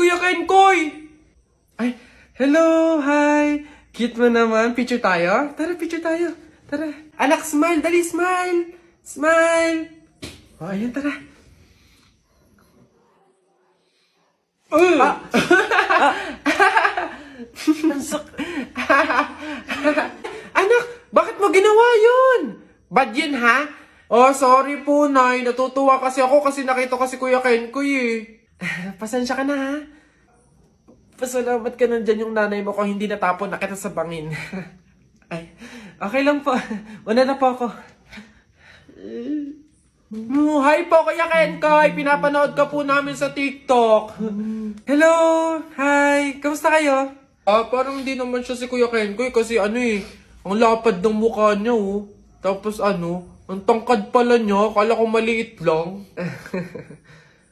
Kuya Kenkoy! Ay, hello, hi! Cute mo naman. Picture tayo? Tara, picture tayo. Tara. Anak, smile. Dali, smile. Smile. O, ayan, tara. Anak, bakit mo ginawa yun? Bad yun, ha? Oh, sorry po, Nay. Natutuwa kasi ako kasi nakita ko si Kuya Kenkoy, eh. Pasensya ka na, ha? Pasalamat ka nandyan yung nanay mo kung hindi natapon na kita sa bangin. Ay, okay lang po. Una na po ako. Hi po, Kuya Kenkoy. Pinapanood ka po namin sa TikTok. Hello! Hi! Kamusta kayo? Parang hindi naman siya si Kuya Kenkoy kasi ang lapad ng mukha niya, oh. Tapos ang tangkad pala niya. Kala ko maliit lang.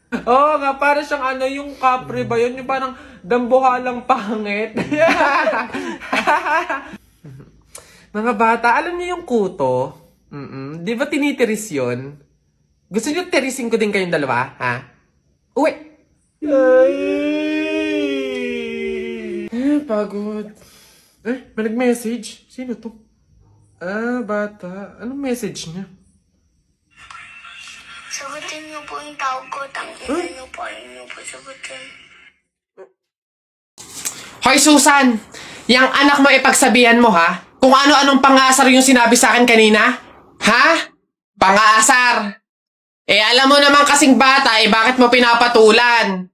Oo nga, para siyang yung kapre ba yun? Yung parang dambuhalang pangit. Mga bata, alam niyo yung kuto? Di ba tinitiris yun? Gusto niyo tirisin ko din kayong dalawa, ha? Uwi! Pagod. May nag-message? Sino to? Bata. Anong message niya? Sagutin niyo po yung tawag ko. Tangina niyo po. Ayun niyo po sagutin. Hoy, Susan! Yang anak mo ipagsabihan mo, ha? Kung ano-anong pangasar yung sinabi sa akin kanina? Ha? Pangasar! Alam mo naman kasing bata, bakit mo pinapatulan?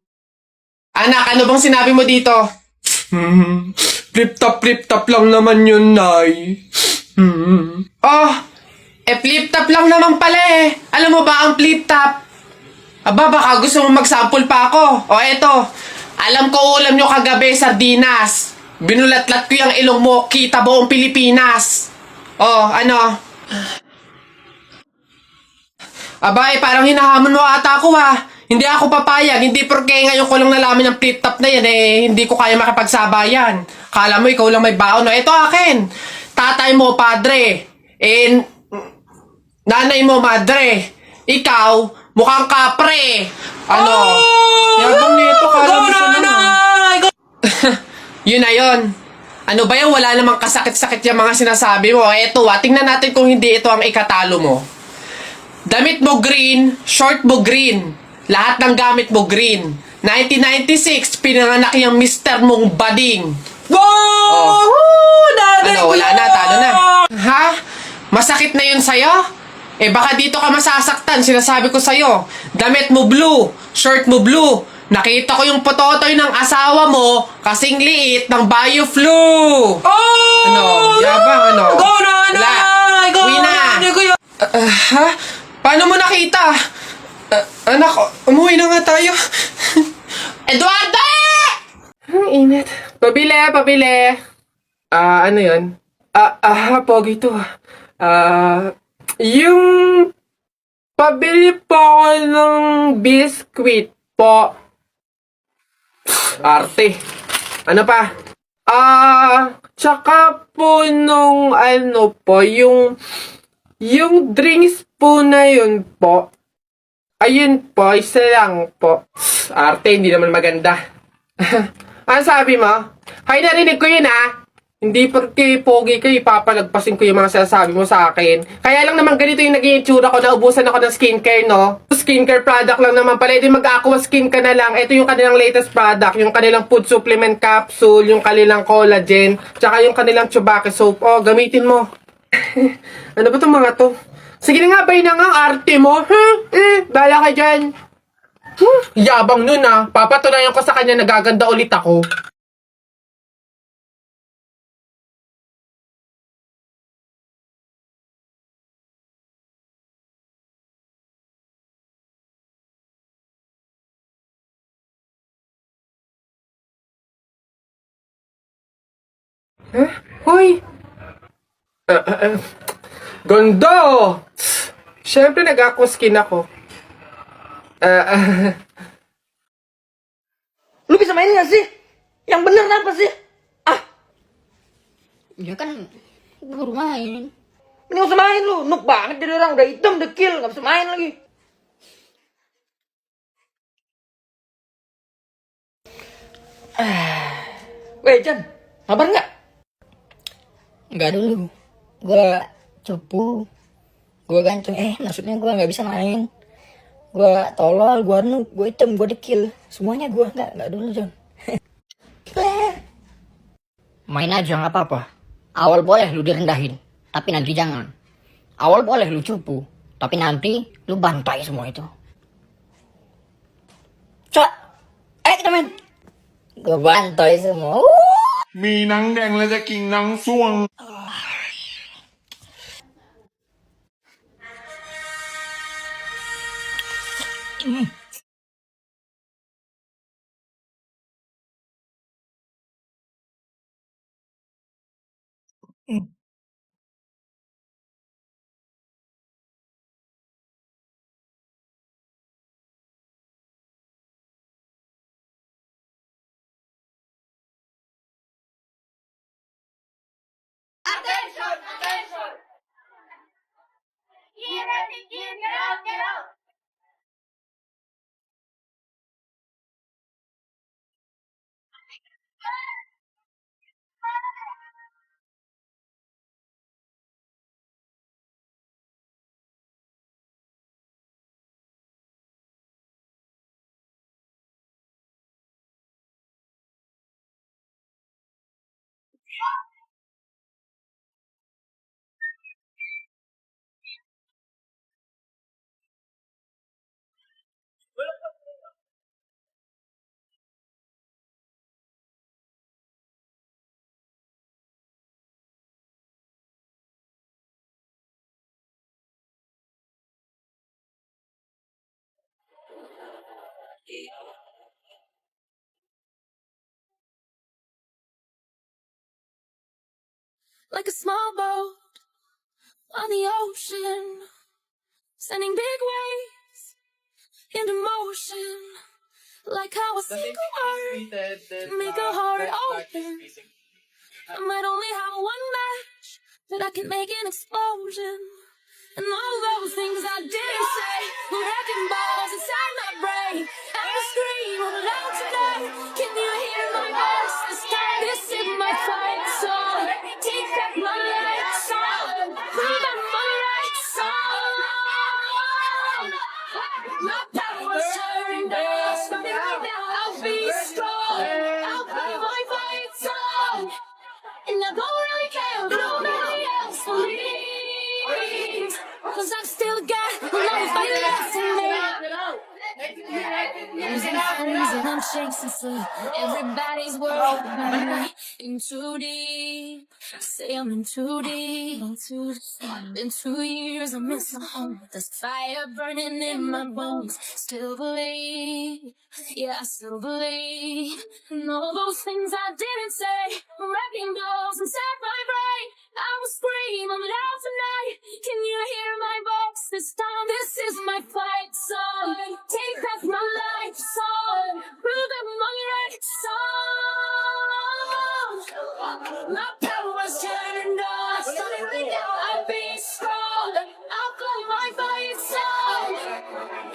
Anak, ano bang sinabi mo dito? Flip-top lang naman yun, Nay. Oh, flip-top lang naman pala eh. Alam mo ba ang flip-top? Aba, baka gusto mo mag-sample pa ako. O eto, alam ko ulam nyo kagabi, sardinas. Binulatlat ko yung ilong mo, kita buong Pilipinas. Oh, ano? Aba, parang hinahamon mo ata ako, ha. Hindi ako papayag, hindi porke ngayon ko lang nalaman ng flip-top na yan, hindi ko kaya makipagsabayan. Kala mo, ikaw lang may baon. No, ito akin. Tatay mo, padre. Nanay mo, madre. Ikaw, mukhang kapre. Ano? Yabang nito, kala mo siya naman. Yun na yun. Ano ba yan? Wala namang kasakit-sakit yung mga sinasabi mo. Eto, tingnan natin kung hindi ito ang ikatalo mo. Damit mo green, short mo green. Lahat ng gamit mo green. 1996, pinanganak yung mister mong bading. Wow! Ano, wala na, talo na. Ha? Masakit na yun sa'yo? Baka dito ka masasaktan, sinasabi ko sa'yo. Damit mo blue, shirt mo blue. Nakita ko yung pototoy ng asawa mo, kasing liit ng bio-flu. Oh! Ano? Yabang, ano? Go na, nanay! Go Uwi na! Ha? Paano mo nakita? Anak, umuwi na nga tayo. Eduardo! Ang init. Pabili. Ano yun? Pogi to. Yung pabili po ako ng biskwit po. Arte. Ano pa? Tsaka po nung yung drinks po na yun po. Ayun po, isa lang po. Arte, hindi naman maganda. Ano sabi mo? Hay, narinig ko yun, ha? Hindi porque pogi ko, ipapalagpasin ko yung mga sinasabi mo sa akin. Kaya lang naman ganito yung naging itsura ko, naubusan ako ng skincare, no? Skincare product lang naman pala. Ito yung mag-aqua skin ka na lang. Ito yung kanilang latest product, yung kanilang food supplement capsule, yung kanilang collagen, tsaka yung kanilang Chubaki soap. Oh, gamitin mo. Ano ba itong mga to? Sige na nga, bay na nga, arte mo. Bala ka dyan. Yabang nun, ha. Papatunayan ko sa kanya, nagaganda ulit ako. Hoy! Ganda! Siyempre, nag-aqua skin ako. Lu bisa main gak sih? Yang bener apa sih? Ya kan baru main. Ini gak usah main lu. Nuk banget jadi orang. Udah hitam, udah kill. Gak bisa main lagi. Weh, Jan, kabar nggak? Enggak dulu. Gua cupu. Gua ganteng. Maksudnya gua nggak bisa main. Gua tolol, gua noob, gua hitam, gua dekil. Semuanya gua enggak dulu, John. Main aja nggak apa-apa. Awal boleh lu direndahin, tapi nanti jangan. Awal boleh lu cupu, tapi nanti lu bantai semua itu. Cok, kita main. Gua bantai semua. มีหนังแดงและจะกินหนังส่วง Attention! Attention! Get ready, get out, get out! Like a small boat on the ocean, sending big waves into motion. Like how a single word can make a heart open. I might only have one match, but I can make an explosion. And all those things I didn't say were wrecking balls inside my brain. I will scream out loud tonight. Can you hear my voice this time? This is my fight song. Take back my life song. Prove I'm my right song. My power's turned up. Starting right now, I'll be strong. I'll play my fight song. And I don't really care if nobody else believes. Cause I've still got life left in me. Losing friends and I'm chasing sleep. Everybody's worried about me. In too deep. Say I'm in too deep. Been 2 years, I'm missing home. There's fire burning in my bones. Still believe. Yeah, I still believe. And all those things I didn't say. Wrecking balls inside my brain. I will scream, I'm loud tonight. Can you hear my voice this time? This is my fight song. Take back my life song. Prove I'm my right song. My power's turned on. Starting right now, I'll be strong. I'll play my fight song.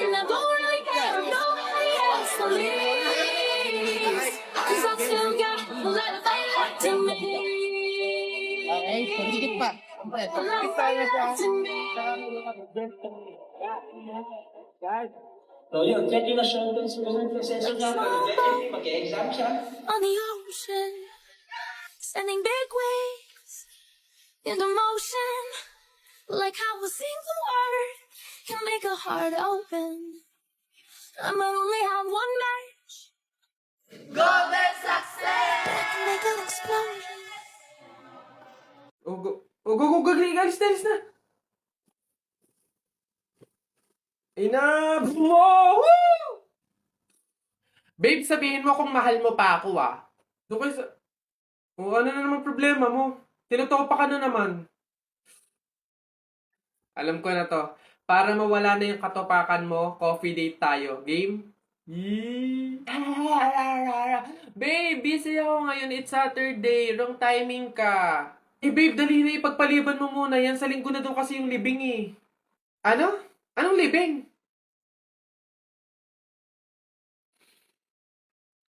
And I don't really care if nobody else believes. Cause I've still got life left in me. Sedikit, Pak. On the ocean, sending big waves into motion. Like how a single word can make a heart open. I might only have one match. Golden success! But I can make an explosion. Alis na, alis na. Enough! Woo! Babe, sabihin mo kung mahal mo pa ako, ah. Doon kayo sa... O, ano na naman problema mo? Tinutopa ka na naman. Alam ko na to. Para mawala na yung katopakan mo, coffee date tayo. Game? Yee! Babe, busy ako ngayon. It's Saturday. Wrong timing ka. Babe, dali na ipagpaliban mo muna yan. Sa linggo na doon kasi yung libing eh. Ano? Anong libing?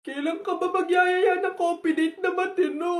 Kailan ka ba magyayaya ng coffee date na matino?